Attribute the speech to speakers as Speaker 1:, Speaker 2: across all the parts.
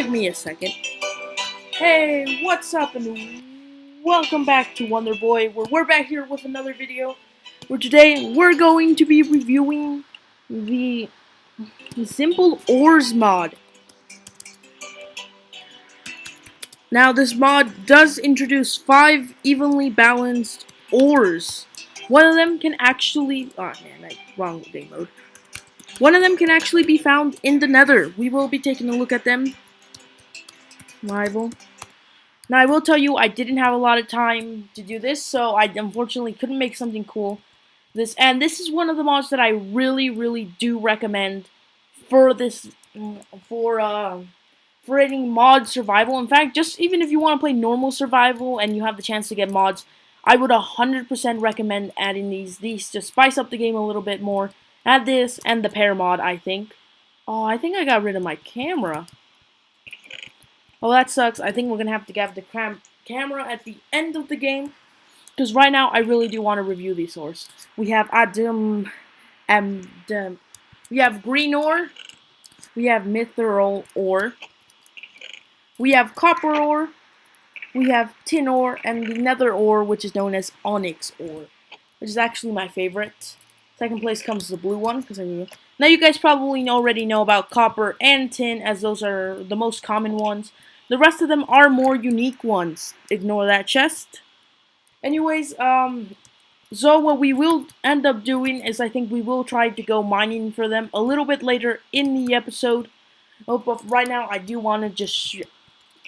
Speaker 1: give me a second. Hey, what's up, and welcome back to Wonder Boy, where we're back here with another video. Where today we're going to be reviewing the Simple Ores mod. Now, this mod does introduce 5 evenly balanced ores. One of them can actually... Oh man, wrong game mode. One of them can actually be found in the Nether. We will be taking a look at them. Rival. Now, I will tell you, I didn't have a lot of time to do this, so I unfortunately couldn't make something cool. This is one of the mods that I really do recommend for this, for any mod survival. In fact, just even if you want to play normal survival and you have the chance to get mods, I would 100% recommend adding these to spice up the game a little bit more. Add this and the pair mod, I think. Oh, I think I got rid of my camera. Oh, that sucks. I think we're going to have to get the camera at the end of the game. Because right now, I really do want to review these ores. We have we have green ore. We have mithril ore. We have copper ore. We have tin ore. And the nether ore, which is known as onyx ore. Which is actually my favorite. Second place comes the blue one. Now, you guys probably already know about copper and tin, as those are the most common ones. The rest of them are more unique ones. Ignore that chest. Anyways, so what we will end up doing is I think we will try to go mining for them a little bit later in the episode. Oh, but right now I do want to just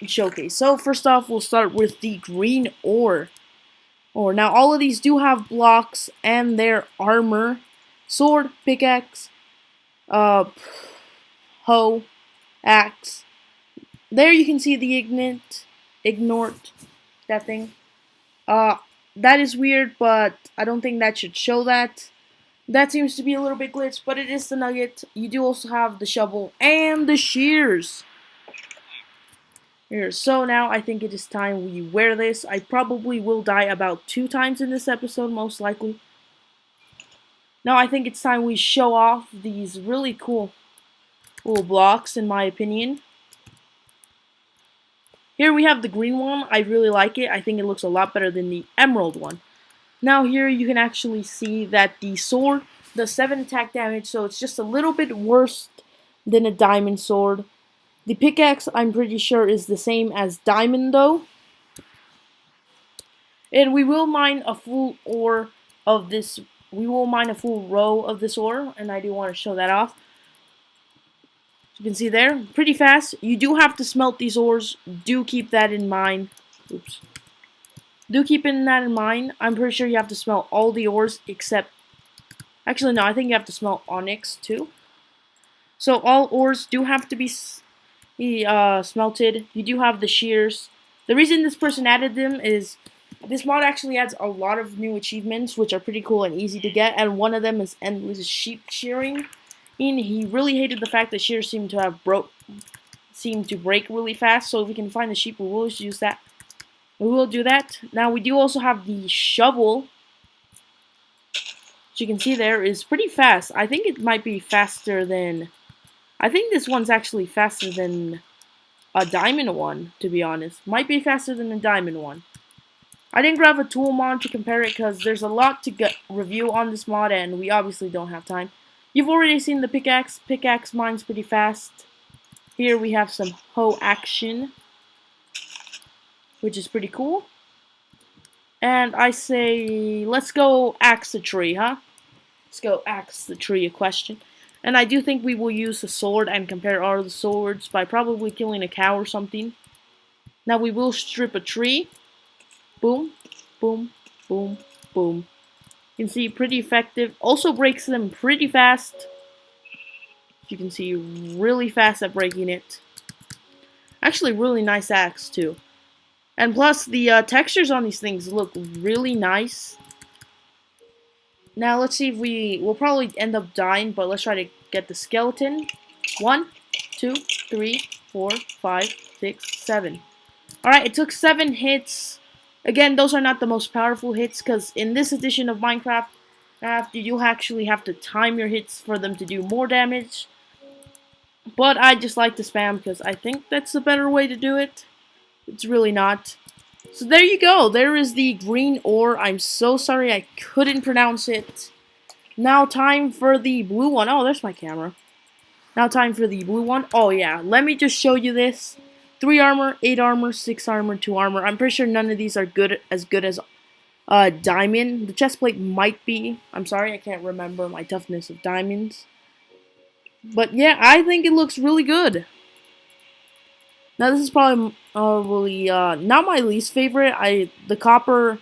Speaker 1: showcase. So first off, we'll start with the green ore. Now, all of these do have blocks and their armor. Sword, pickaxe, hoe, axe. There you can see the ignort, that thing. That is weird, but I don't think that should show that. That seems to be a little bit glitched, but it is the nugget. You do also have the shovel and the shears. Here, so now I think it is time we wear this. I probably will die about 2 times in this episode, most likely. Now I think it's time we show off these really cool blocks, in my opinion. Here we have the green one. I really like it. I think it looks a lot better than the emerald one. Now here you can actually see that the sword does 7 attack damage, so it's just a little bit worse than a diamond sword. The pickaxe, I'm pretty sure, is the same as diamond though. And we will mine a full ore of this. We will mine a full row of this ore, and I do want to show that off. You can see there, pretty fast. You do have to smelt these ores. Do keep that in mind. Oops. Do keep that in mind. I'm pretty sure you have to smelt all the ores except... Actually, no, I think you have to smelt onyx too. So all ores do have to be smelted. You do have the shears. The reason this person added them is this mod actually adds a lot of new achievements, which are pretty cool and easy to get. And one of them is endless sheep shearing. He really hated the fact that shears seem to break really fast. So if we can find the sheep, we will use that. We will do that. Now we do also have the shovel, which you can see there is pretty fast. I think it might be faster than... I think this one's actually faster than a diamond one, to be honest. Might be faster than a diamond one. I didn't grab a tool mod to compare it because there's a lot to review on this mod and we obviously don't have time. You've already seen the pickaxe. Pickaxe mines pretty fast. Here we have some hoe action, which is pretty cool. And I say, let's go axe the tree, huh? Let's go axe the tree, a question. And I do think we will use a sword and compare all the swords by probably killing a cow or something. Now we will strip a tree. Boom, boom, boom, boom. You can see pretty effective. Also breaks them pretty fast. You can see really fast at breaking it. Actually, really nice axe too. And plus, the textures on these things look really nice. Now let's see if we'll probably end up dying, but let's try to get the skeleton. 1, 2, 3, 4, 5, 6, 7. Alright, it took 7 hits. Again, those are not the most powerful hits, because in this edition of Minecraft, you actually have to time your hits for them to do more damage. But I just like to spam because I think that's the better way to do it. It's really not. So there you go. There is the green ore. I'm so sorry I couldn't pronounce it. Now time for the blue one. Oh, there's my camera. Now time for the blue one. Oh yeah, let me just show you this. 3 armor, 8 armor, 6 armor, 2 armor. I'm pretty sure none of these are good as diamond. The chest plate might be. I'm sorry, I can't remember my toughness of diamonds. But yeah, I think it looks really good. Now this is probably really not my least favorite. The copper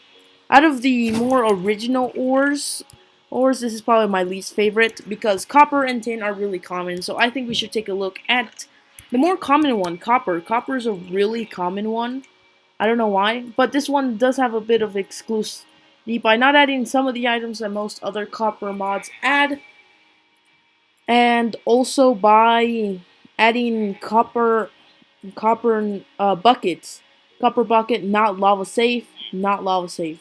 Speaker 1: out of the more original ores, this is probably my least favorite because copper and tin are really common. So I think we should take a look at the more common one, copper. Copper is a really common one. I don't know why, but this one does have a bit of exclusivity by not adding some of the items that most other copper mods add, and also by adding copper buckets. Copper bucket, not lava safe, not lava safe.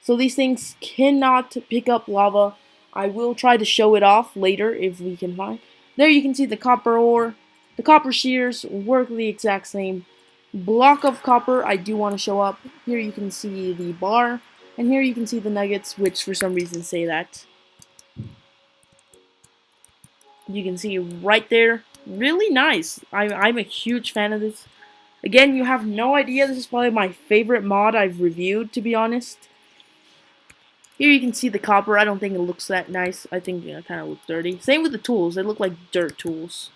Speaker 1: So these things cannot pick up lava. I will try to show it off later if we can find. There you can see the copper ore. The copper shears work the exact same. Block of copper I do want to show up. Here you can see the bar. And here you can see the nuggets, which for some reason say that. You can see right there. Really nice. I'm a huge fan of this. Again, you have no idea. This is probably my favorite mod I've reviewed, to be honest. Here you can see the copper. I don't think it looks that nice. I think it kind of looks dirty. Same with the tools. They look like dirt tools.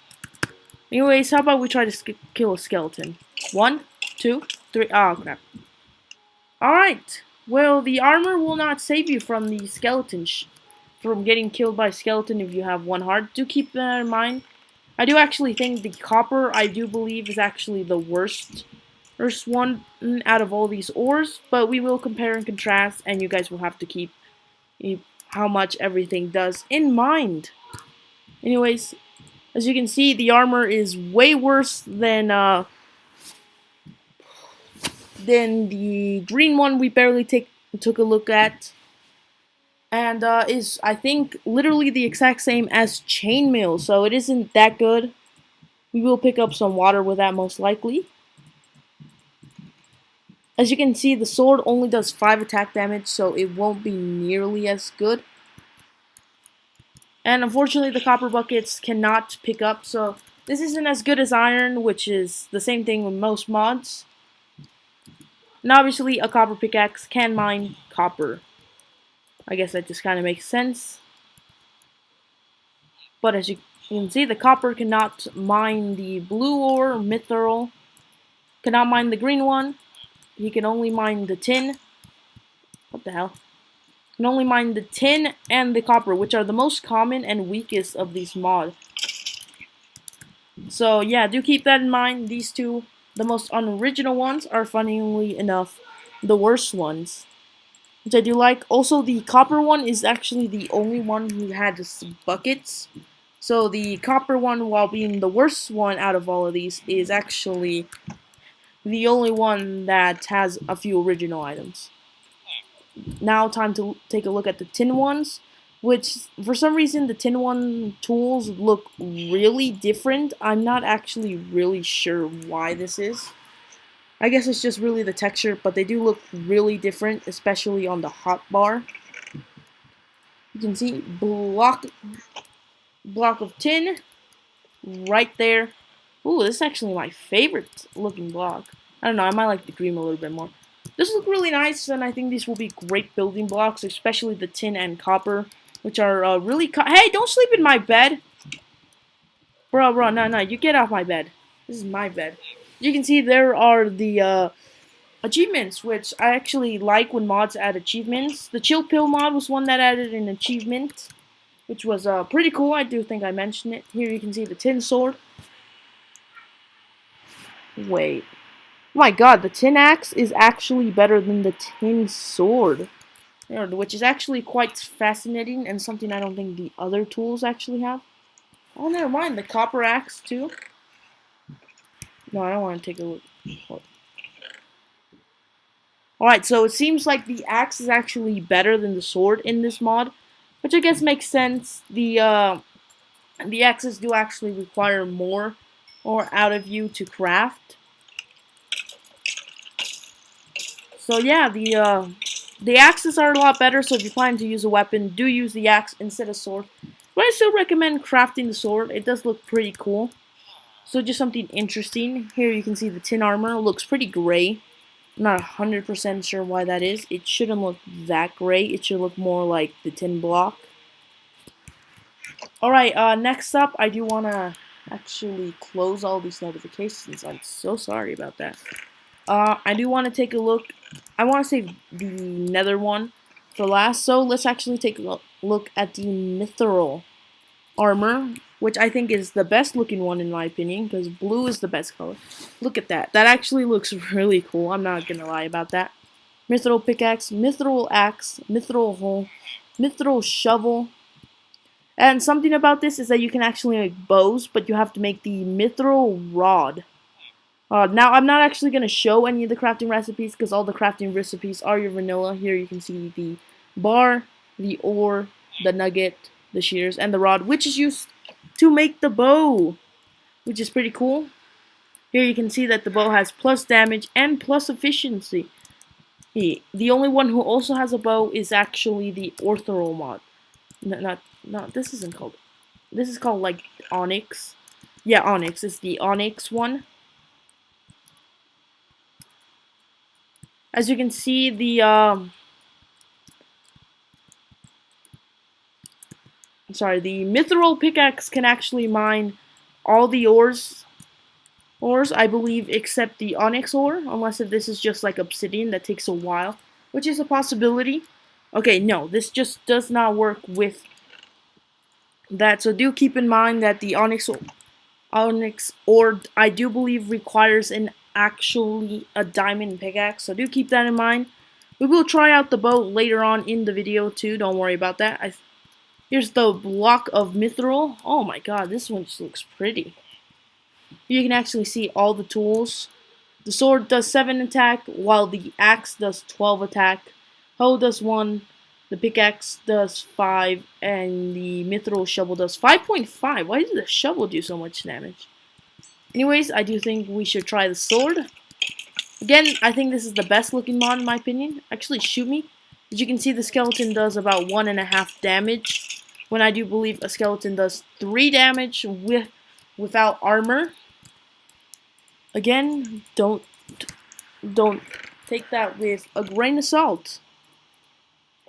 Speaker 1: Anyways, how about we try to kill a skeleton? 1, 2, 3. Oh, crap. Alright. Well, the armor will not save you from the skeleton from getting killed by a skeleton if you have 1 heart. Do keep that in mind. I do actually think the copper, I do believe, is actually the worst one out of all these ores, but we will compare and contrast, and you guys will have to keep how much everything does in mind. Anyways, as you can see, the armor is way worse than the green one we barely took a look at, and is, I think, literally the exact same as chainmail, so it isn't that good. We will pick up some water with that most likely. As you can see, the sword only does 5 attack damage, so it won't be nearly as good. And unfortunately, the copper buckets cannot pick up, so this isn't as good as iron, which is the same thing with most mods. And obviously, a copper pickaxe can mine copper. I guess that just kind of makes sense. But as you can see, the copper cannot mine the blue ore, mithril. Cannot mine the green one. He can only mine the tin. What the hell? Can only mine the tin and the copper, which are the most common and weakest of these mods. So yeah, do keep that in mind. These two, the most unoriginal ones, are funnily enough the worst ones, which I do like. Also, the copper one is actually the only one who had buckets. So the copper one, while being the worst one out of all of these, is actually the only one that has a few original items. Now time to take a look at the tin ones, which for some reason the tin one tools look really different. I'm not actually really sure why this is. I guess it's just really the texture, but they do look really different, especially on the hotbar. You can see block of tin right there. Ooh, this is actually my favorite looking block. I don't know, I might like the green a little bit more. This look really nice, and I think these will be great building blocks, especially the tin and copper, which are really hey, don't sleep in my bed! Bro, no, you get off my bed. This is my bed. You can see there are the achievements, which I actually like when mods add achievements. The Chill Pill mod was one that added an achievement, which was pretty cool. I do think I mentioned it. Here you can see the tin sword. Wait. Oh my god, the tin axe is actually better than the tin sword. Which is actually quite fascinating and something I don't think the other tools actually have. Oh, never mind. The copper axe, too. No, I don't want to take a look. Alright, so it seems like the axe is actually better than the sword in this mod, which I guess makes sense. The The axes do actually require more or out of you to craft. So yeah, the axes are a lot better. So if you're planning to use a weapon, do use the axe instead of sword. But I still recommend crafting the sword. It does look pretty cool. So just something interesting. Here you can see the tin armor. It looks pretty gray. I'm not 100% sure why that is. It shouldn't look that gray. It should look more like the tin block. Alright, next up, I do want to actually close all these notifications. I'm so sorry about that. I do want to take a look. I want to save the nether one for last. So let's actually take a look at the mithril armor, which I think is the best looking one in my opinion, because blue is the best color. Look at that. That actually looks really cool. I'm not going to lie about that. Mithril pickaxe, mithril axe, mithril hoe, mithril shovel. And something about this is that you can actually make bows, but you have to make the mithril rod. Now, I'm not actually going to show any of the crafting recipes because all the crafting recipes are your vanilla. Here you can see the bar, the ore, the nugget, the shears, and the rod, which is used to make the bow, which is pretty cool. Here you can see that the bow has plus damage and plus efficiency. The only one who also has a bow is actually the orthoral mod. No, this isn't called. This is called like Onyx. Yeah, Onyx is the Onyx one. As you can see, the the mithril pickaxe can actually mine all the ores, I believe, except the onyx ore, unless if this is just like obsidian that takes a while, which is a possibility. Okay, no, this just does not work with that, so do keep in mind that the onyx ore, I do believe, requires actually a diamond pickaxe, so do keep that in mind. We will try out the bow later on in the video too, don't worry about that. Here's the block of mithril. Oh my god, this one just looks pretty. You can actually see all the tools. The sword does 7 attack, while the axe does 12 attack. Hoe does 1, the pickaxe does 5, and the mithril shovel does 5.5. Why does the shovel do so much damage? Anyways, I do think we should try the sword. Again, I think this is the best looking mod in my opinion. Actually, shoot me. As you can see, the skeleton does about 1.5 damage, when I do believe a skeleton does 3 damage without armor. Again, don't take that with a grain of salt.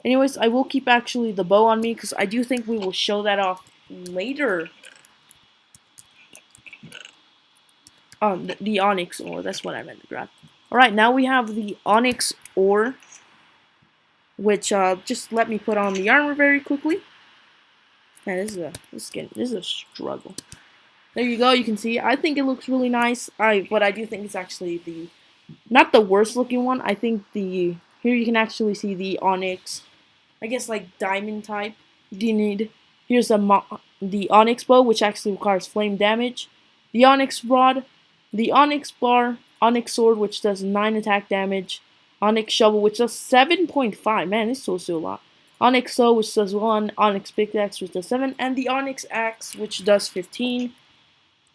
Speaker 1: Anyways, I will keep actually the bow on me because I do think we will show that off later. The onyx ore, that's what I meant to grab. Alright, now we have the onyx ore, which just let me put on the armor very quickly. Man, this is a struggle. There you go, you can see. I think it looks really nice. But I do think it's actually not the worst looking one. I think here you can actually see the onyx, I guess like diamond type. Here's the onyx bow, which actually requires flame damage. The onyx rod, the onyx bar, onyx sword, which does 9 attack damage. Onyx shovel, which does 7.5. Man, this tools do a lot. Onyx hoe, which does 1. Onyx pickaxe, which does 7. And the onyx axe, which does 15.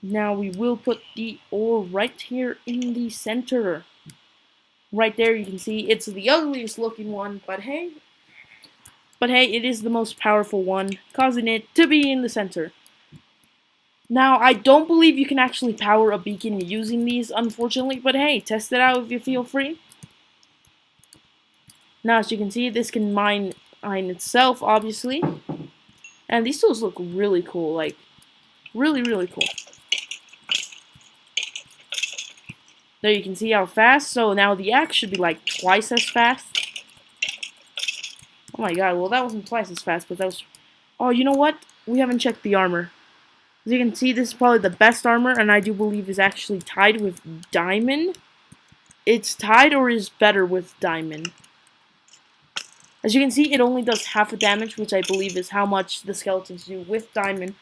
Speaker 1: Now we will put the ore right here in the center. Right there, you can see it's the ugliest looking one, but hey, it is the most powerful one, causing it to be in the center. Now, I don't believe you can actually power a beacon using these, unfortunately, but hey, test it out if you feel free. Now, as you can see, this can mine itself, obviously. And these tools look really cool, like, really, really cool. There you can see how fast, so now the axe should be like twice as fast. Oh my god, well that wasn't twice as fast, but that was... Oh, you know what? We haven't checked the armor. As you can see, this is probably the best armor, and I do believe is actually tied with diamond. It's tied or is better with diamond. As you can see, it only does half a damage, which I believe is how much the skeletons do with diamond.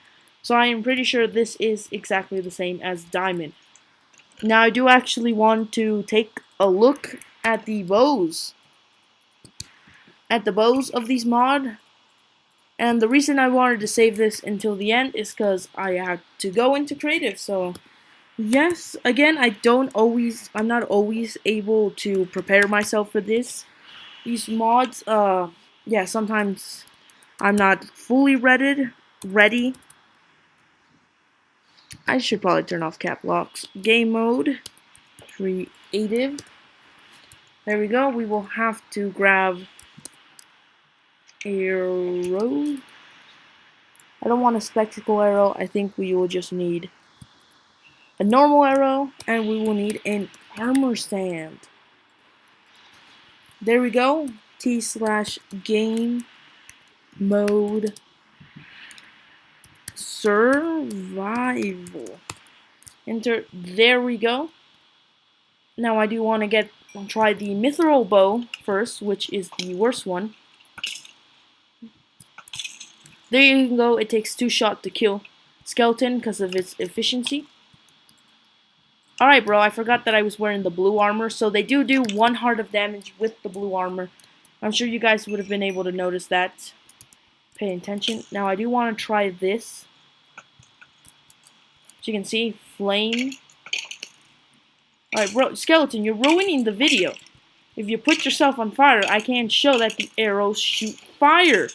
Speaker 1: So I am pretty sure this is exactly the same as diamond. Now I do actually want to take a look at the bows. At the bows of these mod. And the reason I wanted to save this until the end is because I had to go into creative. So yes, again, I'm not always able to prepare myself for this. These mods, yeah, sometimes I'm not fully ready. I should probably turn off cap locks. Game mode, creative. There we go. We will have to grab arrow. I don't want a spectacle arrow. I think we will just need a normal arrow, and we will need an armor stand. There we go. T/game mode survival. Enter. There we go. Now I do want to try the mithril bow first, which is the worst one. There you go. It takes 2 shots to kill skeleton because of its efficiency. Alright, bro, I forgot that I was wearing the blue armor, so they do 1 heart of damage with the blue armor. I'm sure you guys would have been able to notice that. Pay attention. Now, I do want to try this. As you can see, flame. Alright, bro, skeleton, you're ruining the video. If you put yourself on fire, I can't show that the arrows shoot fire.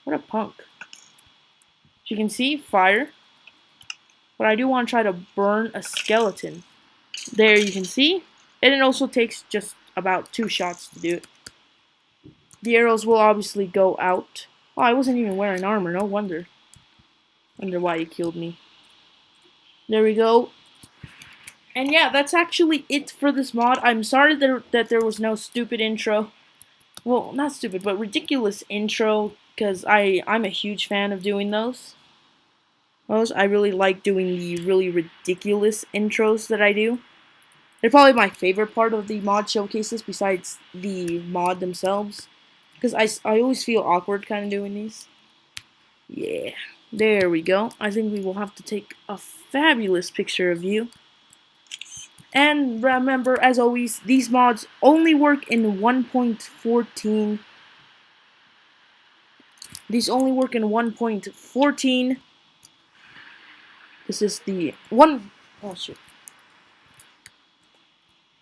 Speaker 1: What a punk. As you can see, fire. But I do want to try to burn a skeleton. There you can see. And it also takes just about 2 shots to do it. The arrows will obviously go out. Oh, I wasn't even wearing armor, no wonder. Wonder why you killed me. There we go. And yeah, that's actually it for this mod. I'm sorry that there was no stupid intro. Well, not stupid, but ridiculous intro, because I'm a huge fan of doing those. I really like doing the really ridiculous intros that I do. They're probably my favorite part of the mod showcases besides the mod themselves. Because I always feel awkward kind of doing these. Yeah, there we go. I think we will have to take a fabulous picture of you. And remember, as always, these mods only work in 1.14. These only work in 1.14. This is the oh shit.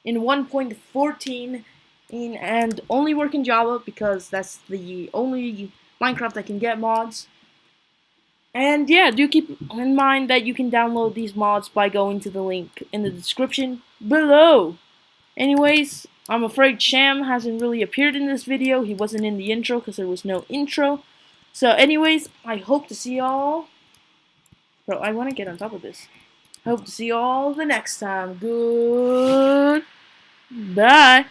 Speaker 1: In 1.14 and only work in Java because that's the only Minecraft that can get mods. And yeah, do keep in mind that you can download these mods by going to the link in the description below. Anyways, I'm afraid Sham hasn't really appeared in this video. He wasn't in the intro because there was no intro. So anyways, I hope to see y'all. Bro, I want to get on top of this. I hope to see y'all the next time. Good. Bye.